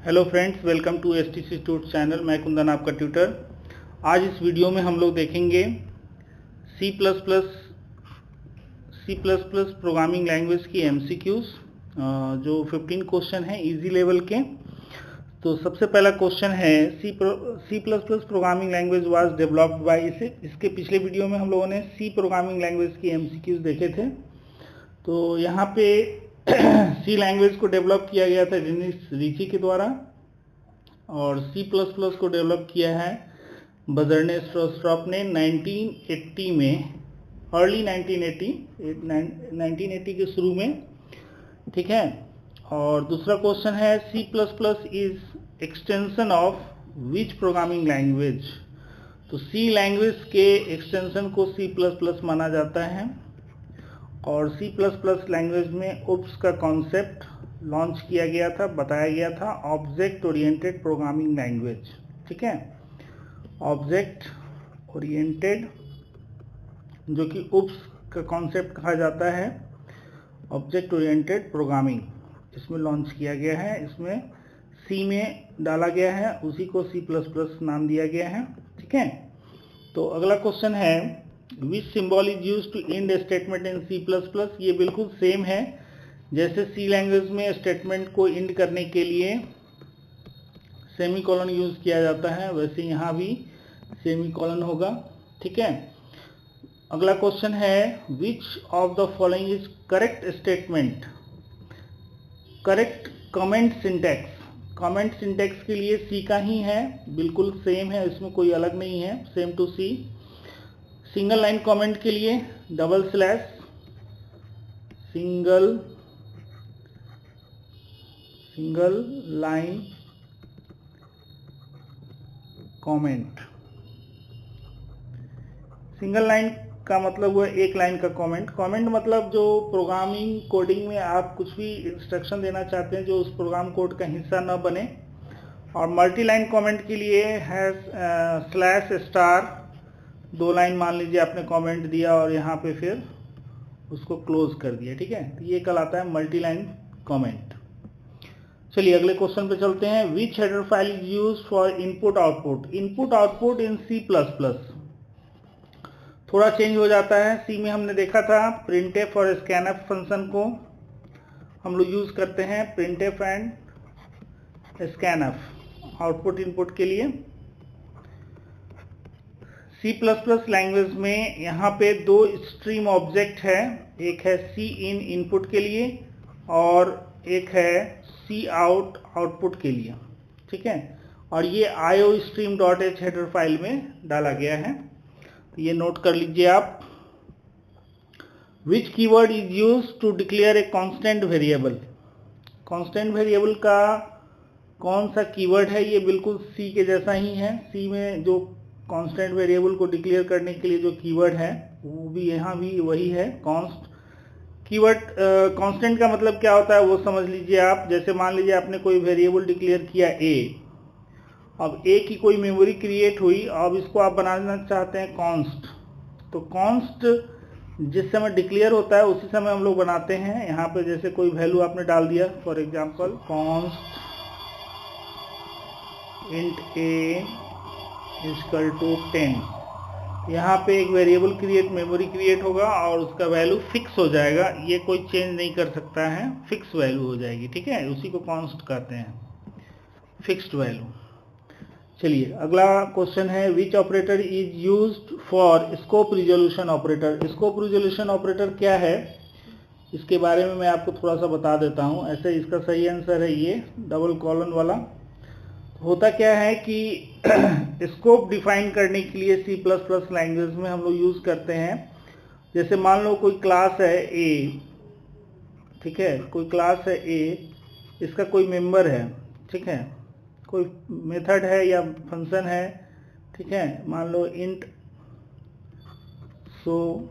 Hello friends, welcome to STC tute channel. मैं कुंदन आपका tutor. आज इस वीडियो में हम लोग देखेंगे C plus plus programming language की एमसीक्यूज, जो 15 क्वेश्चन हैं इजी लेवल के। तो सबसे पहला क्वेश्चन है C plus plus programming language was developed by. इसके पिछले वीडियो में हम लोगों ने सी प्रोग्रामिंग लैंग्वेज की एमसीक्यूज देखे थे। तो यहाँ पे सी लैंग्वेज को डेवलप किया गया था डेनिस रिची के द्वारा, और सी प्लस प्लस को डेवलप किया है बर्जरने स्ट्रॉप ने 1980 में, अर्ली 1980 के शुरू में। ठीक है। और दूसरा क्वेश्चन है C plus plus is extension of which programming language. तो सी लैंग्वेज के एक्सटेंशन को सी प्लस प्लस माना जाता है, और सी प्लस प्लस लैंग्वेज में ओप्स का कॉन्सेप्ट लॉन्च किया गया था, बताया गया था ऑब्जेक्ट ओरिएंटेड प्रोग्रामिंग लैंग्वेज। ठीक है, ऑब्जेक्ट ओरिएंटेड, जो कि ओप्स का कॉन्सेप्ट कहा जाता है, ऑब्जेक्ट ओरिएंटेड प्रोग्रामिंग इसमें लॉन्च किया गया है। इसमें सी में डाला गया है, उसी को सी प्लस प्लस नाम दिया गया है। ठीक है। तो अगला क्वेश्चन है which symbol is use to end statement in C plus plus. ये बिल्कुल सेम है, जैसे सी लैंग्वेज में स्टेटमेंट को एंड करने के लिए सेमीकोलन यूज किया जाता है, वैसे यहाँ भी सेमीकोलन होगा। ठीक है। अगला क्वेश्चन है which of the following is correct statement. Correct comment syntax. Comment syntax के लिए सी का ही है, बिल्कुल सेम है, इसमें कोई अलग नहीं है, same to C. Single line comment के लिए double slash, single line comment. Single line का मतलब हुआ एक लाइन का कमेंट। कमेंट मतलब जो प्रोग्रामिंग कोडिंग में आप कुछ भी इंस्ट्रक्शन देना चाहते हैं जो उस प्रोग्राम कोड का हिस्सा न बने। और मल्टी लाइन कमेंट के लिए है स्लैश स्टार, दो लाइन मान लीजिए आपने कमेंट दिया और यहाँ पे फिर उसको क्लोज कर दिया। ठीक है, तो ये कहलाता है मल्टी लाइन कमेंट। चलिए अगले क्वेश्चन पे चलते हैं। Which header file is use for input output. Input output in C plus plus थोड़ा चेंज हो जाता है। सी में हमने देखा था प्रिंटफ और स्कैनफ फंक्शन को हम लोग यूज करते हैं, printf and scanf output input के लिए। सी प्लस प्लस लैंग्वेज में यहाँ पे दो स्ट्रीम ऑब्जेक्ट है, एक है सी इन इनपुट के लिए और एक है सी आउट आउटपुट के लिए। ठीक है, और ये iostream.h हेडर फाइल में डाला गया है, तो ये नोट कर लीजिए आप। Which keyword is use to declare a constant variable. Constant variable का कौन सा कीवर्ड है, ये बिल्कुल सी के जैसा ही है। सी में जो कांस्टेंट वेरिएबल को डिक्लेयर करने के लिए जो कीवर्ड है वो भी यहाँ भी वही है, कॉन्स्ट। कीवर्ड कांस्टेंट का मतलब क्या होता है वो समझ लीजिए आप। जैसे मान लीजिए आपने कोई वेरिएबल डिक्लेयर किया ए, अब ए की कोई मेमोरी क्रिएट हुई, अब इसको आप बनाना चाहते हैं कॉन्स्ट। तो कॉन्स्ट जिस समय डिक्लेयर होता है उसी समय हम लोग बनाते हैं। यहाँ पे जैसे कोई वैल्यू आपने डाल दिया, for example const int a equal to 10, यहाँ पे एक वेरिएबल मेमोरी क्रिएट होगा और उसका वैल्यू फिक्स हो जाएगा, ये कोई चेंज नहीं कर सकता है, फिक्स वैल्यू हो जाएगी। ठीक है, उसी को कॉन्स्ट कहते हैं, फिक्स्ड वैल्यू। चलिए अगला क्वेश्चन है which operator is used for scope resolution operator. Scope resolution operator क्या है, इसके बारे में मैं आपको थोड़ा सा बता देता हूँ। ऐसे इसका सही आंसर है ये डबल कॉलन वाला। होता क्या है कि स्कोप डिफाइन करने के लिए सी प्लस प्लस लैंग्वेज में हम लोग यूज करते हैं। जैसे मान लो कोई क्लास है ए, ठीक है, कोई क्लास है ए, इसका कोई मेंबर है, ठीक है, कोई मेथड है या फंक्शन है, ठीक है, मान लो इंट सो,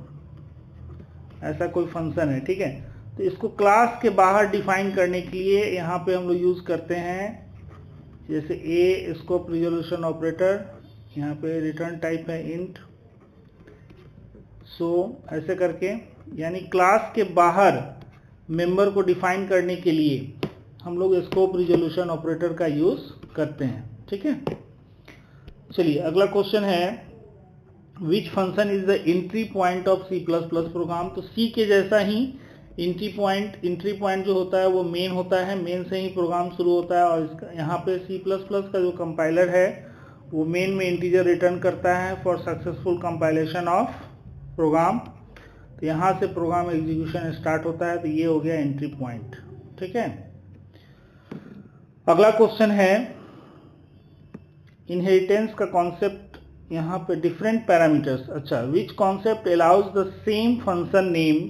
ऐसा कोई फंक्शन है। ठीक है, तो इसको क्लास के बाहर डिफाइन करने के लिए यहाँ पे हम लोग यूज करते हैं, जैसे ए स्कोप रिजोल्यूशन ऑपरेटर, यहाँ पे रिटर्न टाइप है इंट सो, ऐसे करके, यानी क्लास के बाहर मेंबर को डिफाइन करने के लिए हम लोग स्कोप रिजोल्यूशन ऑपरेटर का यूज करते हैं। ठीक है, चलिए अगला क्वेश्चन है which function is the entry point of C++ program. तो C के जैसा ही एंट्री पॉइंट जो होता है वो मेन होता है, मेन से ही प्रोग्राम शुरू होता है। और इसका यहाँ पे C++ का जो कंपाइलर है वो मेन में इंटीजर रिटर्न करता है for successful compilation of program. तो यहाँ से प्रोग्राम एग्जीक्यूशन स्टार्ट होता है। तो ये हो गया एंट्री पॉइंट। ठीक है, अगला क्वेश्चन है इनहेरिटेंस का कॉन्सेप्ट, यहाँ पे डिफरेंट पैरामीटर्स। अच्छा, विच concept allows the same function name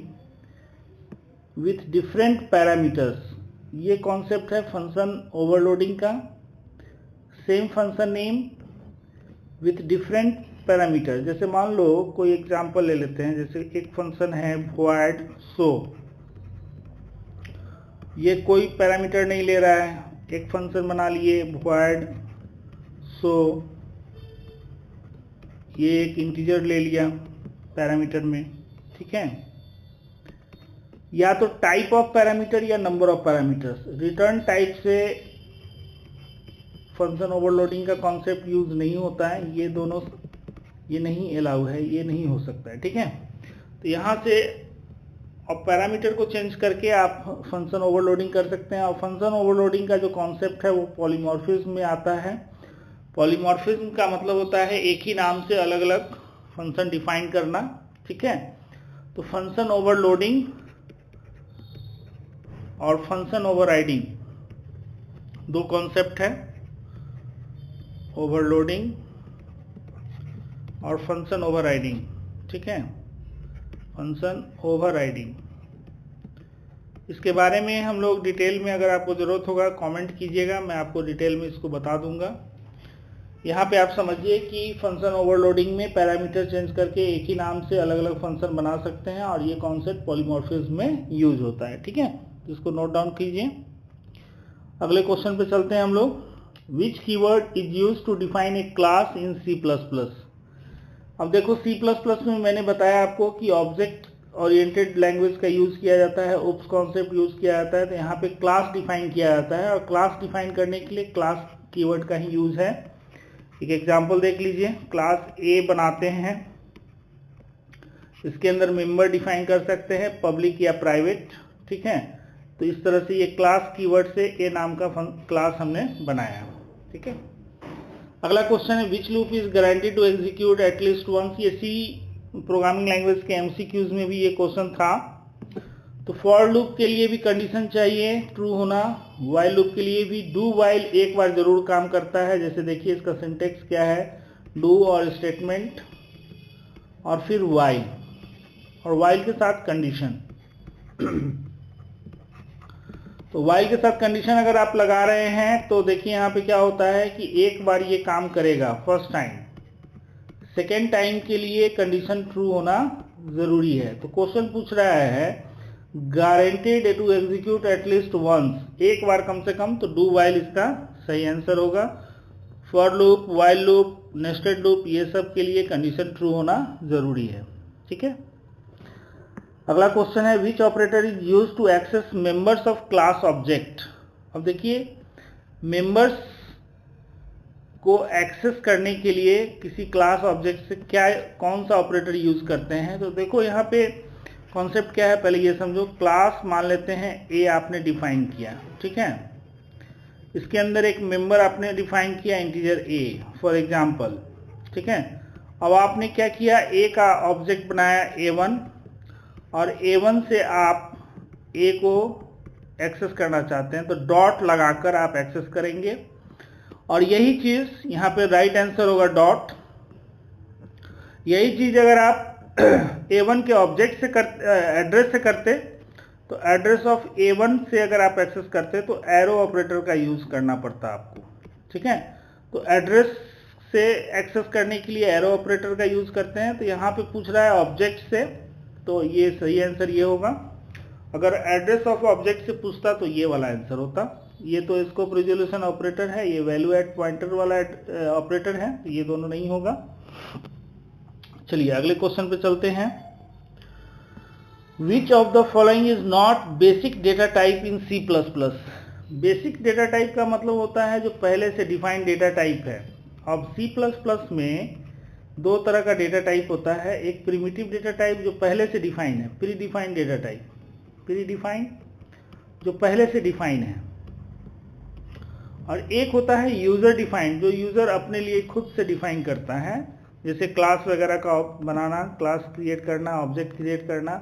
with different parameters. ये कॉन्सेप्ट है फंक्शन ओवरलोडिंग का, same function name with different parameter. जैसे मान लो कोई एग्जांपल ले लेते हैं, जैसे एक फंक्शन है void show, ये कोई पैरामीटर नहीं ले रहा है, एक फंक्शन बना लिए void show, ये एक इंटीजर ले लिया पैरामीटर में। ठीक है, या तो टाइप ऑफ पैरामीटर या number of parameters. Return type से फंक्शन ओवरलोडिंग का कॉन्सेप्ट यूज नहीं होता है, ये दोनों ये नहीं अलाउ है, ये नहीं हो सकता है। ठीक है, तो यहाँ से अब पैरामीटर को चेंज करके आप फंक्शन ओवरलोडिंग कर सकते हैं। और फंक्शन ओवरलोडिंग का जो कॉन्सेप्ट है वो पॉलीमॉर्फिज्म में आता है। पॉलीमॉर्फिज्म का मतलब होता है एक ही नाम से अलग अलग फंक्शन डिफाइन करना। ठीक है, तो फंक्शन ओवरलोडिंग और फंक्शन ओवरराइडिंग दो कॉन्सेप्ट है, ओवरलोडिंग और फंक्शन ओवरराइडिंग। ठीक है, फंक्शन ओवरराइडिंग, इसके बारे में हम लोग डिटेल में, अगर आपको ज़रूरत होगा कमेंट कीजिएगा, मैं आपको डिटेल में इसको बता दूंगा। यहाँ पे आप समझिए कि फंक्शन ओवरलोडिंग में पैरामीटर चेंज करके एक ही नाम से अलग अलग फंक्शन बना सकते हैं और ये कॉन्सेप्ट पॉलीमॉर्फिज्म में यूज होता है। ठीक है, तो इसको नोट डाउन कीजिए। अगले क्वेश्चन पे चलते हैं हम लोग। Which keyword is use to define a class in C++। अब देखो C++ में मैंने बताया आपको कि ऑब्जेक्ट ओरिएंटेड लैंग्वेज का यूज किया जाता है, ओप्स कॉन्सेप्ट यूज किया जाता है। तो यहाँ पे क्लास डिफाइन किया जाता है और क्लास डिफाइन करने के लिए क्लास कीवर्ड का ही यूज है। एक एग्जांपल देख लीजिए, क्लास A बनाते हैं, इसके अंदर मेंबर डिफाइन कर सकते हैं, पब्लिक या प्राइवेट। ठीक है, तो इस तरह से ये क्लास कीवर्ड से A नाम का क्लास हमने बनाया। ठीक है, अगला क्वेश्चन है which loop is guaranteed to execute at least once. ये C प्रोग्रामिंग लैंग्वेज के MCQs में भी ये क्वेश्चन था। तो फॉर लूप के लिए भी कंडीशन चाहिए ट्रू होना, वाइल लूप के लिए भी। डू वाइल एक बार जरूर काम करता है, जैसे देखिए इसका सिंटेक्स क्या है, डू और स्टेटमेंट और फिर वाइल, और वाइल के साथ कंडीशन। तो वाइल के साथ कंडीशन अगर आप लगा रहे हैं तो देखिए यहाँ पे क्या होता है कि एक बार ये काम करेगा फर्स्ट टाइम, सेकेंड टाइम के लिए कंडीशन ट्रू होना जरूरी है। तो क्वेश्चन पूछ रहा है guaranteed to execute at least once, एक बार कम से कम, तो डू वाइल इसका सही आंसर होगा। For loop, while loop, nested loop, ये सब के लिए कंडीशन ट्रू होना जरूरी है। ठीक है, अगला क्वेश्चन है which operator is use to access members of class object. अब देखिए मेंबर्स को एक्सेस करने के लिए किसी क्लास ऑब्जेक्ट से क्या, कौन सा ऑपरेटर यूज करते हैं। तो देखो यहाँ पे कॉन्सेप्ट क्या है, पहले ये समझो। क्लास मान लेते हैं A आपने डिफाइन किया। ठीक है, इसके अंदर एक मेंबर आपने डिफाइन किया इंटीजर A फॉर एग्जांपल। ठीक है, अब आपने क्या किया, A का ऑब्जेक्ट बनाया A1 और A1 से आप A को एक्सेस करना चाहते हैं तो डॉट लगाकर आप एक्सेस करेंगे। और यही चीज यहाँ पे राइट आंसर होगा डॉट। यही चीज अगर आप A1 के ऑब्जेक्ट से एड्रेस से करते तो एड्रेस ऑफ A1 से अगर आप एक्सेस करते तो एरो ऑपरेटर का यूज करना पड़ता आपको। ठीक है, तो एड्रेस से एक्सेस करने के लिए एरो ऑपरेटर का यूज करते हैं। तो यहाँ पे पूछ रहा है ऑब्जेक्ट से, तो ये सही आंसर ये होगा। अगर एड्रेस ऑफ ऑब्जेक्ट से पूछता तो ये वाला आंसर होता। ये तो स्कोप रिजोल्यूशन ऑपरेटर है, ये वैल्यू एट पॉइंटर वाला ऑपरेटर है, तो ये दोनों नहीं होगा। चलिए अगले क्वेश्चन पे चलते हैं। Which of the following is not basic data type in C++। Basic data type का मतलब होता है जो पहले से डिफाइंड डेटा टाइप है। अब C++ में दो तरह का डेटा टाइप होता है, एक प्रिमिटिव डेटा टाइप जो पहले से डिफाइंड है, pre defined data type, pre defined जो पहले से डिफाइंड है, और एक होता है यूज़र डिफाइंड जो यूज़र अपने लिए खुद से डिफाइन करता है, जैसे क्लास वगैरह का बनाना, क्लास क्रिएट करना, ऑब्जेक्ट क्रिएट करना।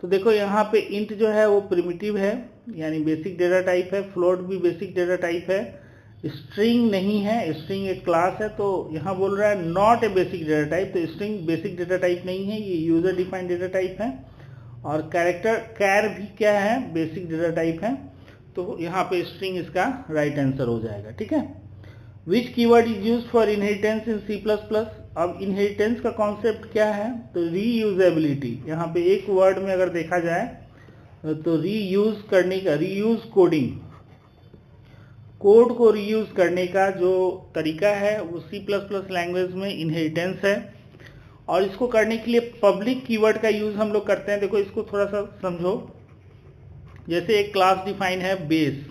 तो देखो यहाँ पे इंट जो है वो प्रिमिटिव है यानी बेसिक डेटा टाइप है, फ्लोट भी बेसिक डेटा टाइप है, स्ट्रिंग नहीं है, स्ट्रिंग एक क्लास है। तो यहाँ बोल रहा है not a basic data type, तो स्ट्रिंग बेसिक डेटा टाइप नहीं है, ये यूज़र डिफाइंड डेटा टाइप है। और कैरेक्टर कैर भी क्या है, बेसिक डेटा टाइप है। तो यहाँ पे स्ट्रिंग इसका राइट आंसर हो जाएगा। ठीक है। Which keyword is use for inheritance in C++? अब इनहेरिटेंस का कॉन्सेप्ट क्या है, तो रीयूजेबिलिटी। यहाँ पे एक वर्ड में अगर देखा जाए तो रीयूज करने का, रीयूज कोडिंग, कोड को रीयूज करने का जो तरीका है वो C++ लैंग्वेज में इनहेरिटेंस है। और इसको करने के लिए पब्लिक कीवर्ड का यूज हम लोग करते हैं। देखो इसको थोड़ा सा समझो, जैसे एक क्लास डिफाइन है बेस,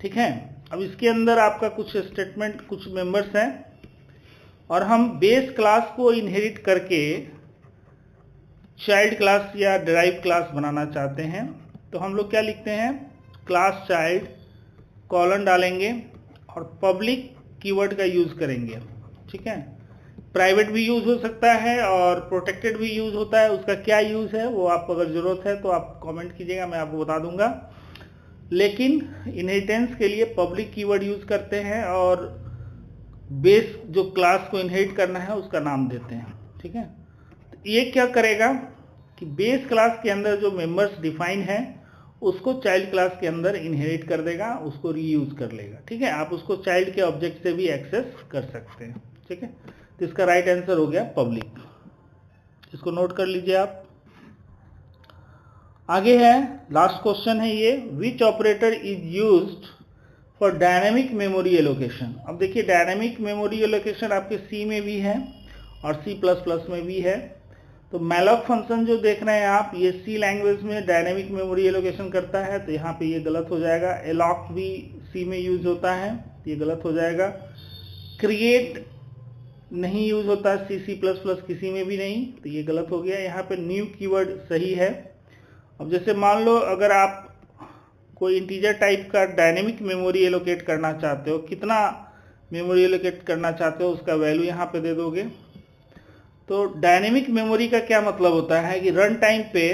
ठीक है। अब इसके अंदर आपका कुछ स्टेटमेंट, कुछ मेंबर्स हैं, और हम बेस क्लास को इनहेरिट करके चाइल्ड क्लास या डिराइव क्लास बनाना चाहते हैं। तो हम लोग क्या लिखते हैं, क्लास चाइल्ड कॉलन डालेंगे और पब्लिक कीवर्ड का यूज करेंगे। ठीक है। प्राइवेट भी यूज हो सकता है और प्रोटेक्टेड भी यूज होता है। उसका क्या यूज है वो आपको अगर जरूरत है तो आप कमेंट कीजिएगा, मैं आपको बता दूंगा। लेकिन इनहेरिटेंस के लिए पब्लिक कीवर्ड यूज करते हैं और बेस जो क्लास को इनहेरिट करना है उसका नाम देते हैं। ठीक है। तो ये क्या करेगा कि बेस क्लास के अंदर जो मेंबर्स डिफाइन है उसको चाइल्ड क्लास के अंदर इनहेरिट कर देगा, उसको रीयूज कर लेगा। ठीक है। आप उसको चाइल्ड के ऑब्जेक्ट से भी एक्सेस कर सकते हैं। ठीक है। तो इसका राइट आंसर हो गया पब्लिक। इसको नोट कर लीजिए आप। आगे है, लास्ट क्वेश्चन है ये, which operator is used for dynamic memory allocation. अब देखिए डायनेमिक मेमोरी एलोकेशन आपके C में भी है और C++ में भी है। तो मैलॉक फंक्शन जो देख रहे हैं आप, ये C लैंग्वेज में डायनेमिक मेमोरी एलोकेशन करता है, तो यहाँ पे ये गलत हो जाएगा। एलॉक भी C में यूज होता है, ये गलत हो जाएगा। क्रिएट नहीं यूज होता C++ किसी में भी नहीं, तो ये गलत हो गया। यहाँ पे न्यू कीवर्ड सही है। अब जैसे मान लो अगर आप कोई इंटीजर टाइप का डायनेमिक मेमोरी एलोकेट करना चाहते हो, कितना मेमोरी एलोकेट करना चाहते हो उसका वैल्यू यहाँ पे दे दोगे। तो डायनेमिक मेमोरी का क्या मतलब होता है कि रन टाइम पे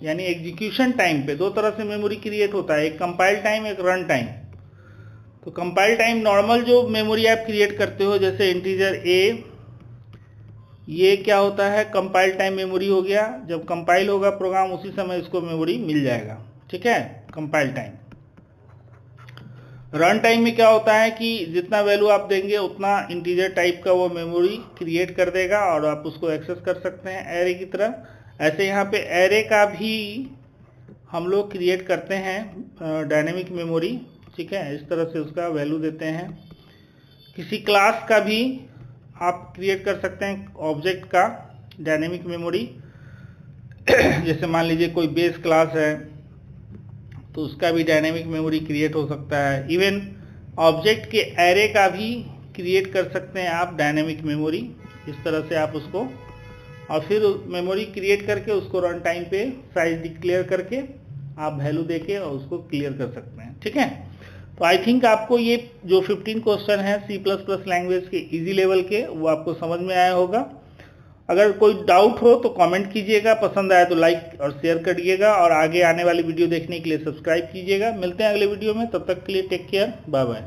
यानी एग्जीक्यूशन टाइम पे दो तरह से मेमोरी क्रिएट होता है, एक कंपाइल टाइम, एक रन टाइम। तो कंपाइल टाइम नॉर्मल जो मेमोरी आप क्रिएट करते हो, जैसे इंटीजर A, ये क्या होता है, कंपाइल टाइम मेमोरी हो गया। जब कंपाइल होगा प्रोग्राम उसी समय इसको मेमोरी मिल जाएगा। ठीक है, कंपाइल टाइम। रन टाइम में क्या होता है कि जितना वैल्यू आप देंगे उतना इंटीजर टाइप का वो मेमोरी क्रिएट कर देगा और आप उसको एक्सेस कर सकते हैं एरे की तरह। ऐसे यहाँ पे एरे का भी हम लोग क्रिएट करते हैं डायनेमिक मेमोरी। ठीक है, इस तरह से उसका वैल्यू देते हैं। किसी क्लास का भी आप क्रिएट कर सकते हैं ऑब्जेक्ट का डायनेमिक मेमोरी। जैसे मान लीजिए कोई बेस क्लास है तो उसका भी डायनेमिक मेमोरी क्रिएट हो सकता है। इवन ऑब्जेक्ट के एरे का भी क्रिएट कर सकते हैं आप डायनेमिक मेमोरी। इस तरह से आप उसको और फिर मेमोरी क्रिएट करके उसको रन टाइम पे साइज डिक्लेयर करके आप वैल्यू देके और उसको क्लियर कर सकते हैं। ठीक है, तो आई थिंक आपको ये जो 15 क्वेश्चन है C++ लैंग्वेज के इजी लेवल के वो आपको समझ में आया होगा। अगर कोई डाउट हो तो कमेंट कीजिएगा, पसंद आए तो लाइक और शेयर करिएगा और आगे आने वाली वीडियो देखने के लिए सब्सक्राइब कीजिएगा। मिलते हैं अगले वीडियो में, तब तक के लिए टेक केयर, बाय बाय।